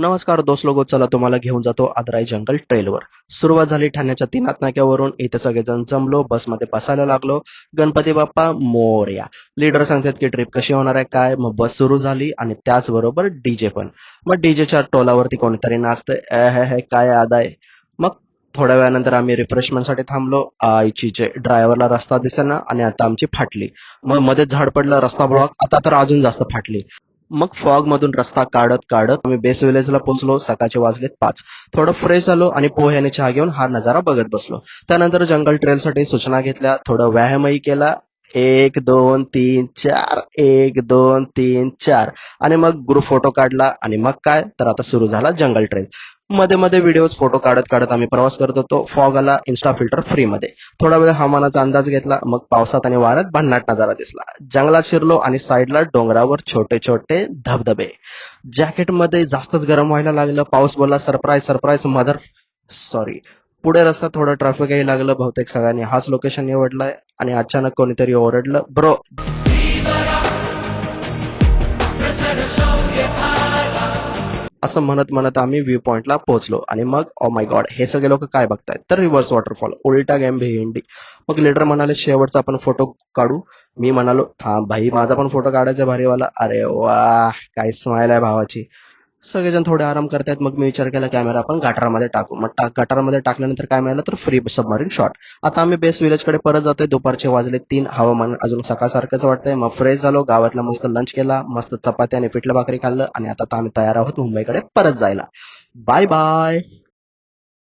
नमस्कार दोस्त लोगो, चला तुम्हाला घेऊन जातो आदराई जंगल ट्रेलवर. सुरुवात झाली ठाण्याच्या तीनाथ नाक्यावरून. इथे सगळेजण जमलो, बसमध्ये बसायला लागलो. गणपती बाप्पा मोरया. लीडर सांगतात की ट्रिप कशी होणार आहे काय. मग बस सुरू झाली आणि त्याचबरोबर डीजे पण. मग डीजेच्या टोलावरती कोणीतरी नाचतंय, हे काय आदाय. मग थोड्या वेळानंतर आम्ही रिफ्रेशमेंटसाठी थांबलो. आईची जे ड्रायव्हरला रस्ता दिसेना आणि आता आमची फाटली. मग मध्ये झाड पडलं, रस्ता ब्लॉक. आता तर अजून जास्त फाटली. मग फॉग मधून रस्ता काढत काढत आम्ही बेस विलेजला पोहोचलो. सकाळचे वाजलेत 5. थोडं फ्रेश झालो आणि पोह्याने चहा घेऊन हा नजारा बघत बसलो. त्यानंतर जंगल ट्रेलसाठी सूचना घेतल्या, थोडं व्यायामही केला. 1 2 3 4, 1 2 3 4 आणि मग ग्रुप फोटो काढला. आणि मग काय तर आता सुरू झाला जंगल ट्रेल. मध्ये मध्ये व्हिडिओज फोटो काढत काढत आम्ही प्रवास करत होतो. फॉग आला, इन्स्टा फिल्टर फ्री मध्ये. थोडा वेळ हवामानाचा अंदाज घेतला. मग पावसात आणि वाऱ्यात भन्नाट नजारा दिसला. जंगलात शिरलो आणि साईडला डोंगरावर छोटे छोटे धबधबे. जॅकेटमध्ये जास्तच गरम व्हायला लागलं. पाऊस बोलला, सरप्राईज सरप्राईज मदर सॉरी. पुढे रस्त्यात थोडं ट्रॅफिकही लागलं. बहुतेक सगळ्यांनी हाच लोकेशन निवडलाय. आणि अचानक कोणीतरी ओरडलं, ब्रो. असं म्हणत म्हणत आम्ही व्ह्यू पॉइंटला पोहोचलो. आणि मग ओ माय गॉड, हे सगळे लोक काय बघतायत. तर रिव्हर्स वॉटरफॉल, उलटा गेम भेंडी. मग लीडर म्हणाले, शेवटचा आपण फोटो काढू. मी म्हणालो, थांब भाई, माझा पण फोटो काढायचा भारीवाला. अरे वा, काय स्माइल आहे भावाची. सगळेजण थोडे आराम करतायत. मग मी विचार केला, कॅमेरा आपण गटारामध्ये टाकू. मग गटारामध्ये टाकल्यानंतर काय मिळालं तर फ्री सबमरीन शॉट. आता आम्ही बेस विलेजकडे परत जातोय. दुपारचे वाजले 3. हवामान अजून सकाळसारखंच वाटतंय. मग फ्रेश झालो, गावातला मस्त लंच केला, मस्त चपाती आणि पिठलं भाकरी खाल्लं. आणि आता तर आम्ही तयार आहोत मुंबईकडे परत जायला. Bye bye.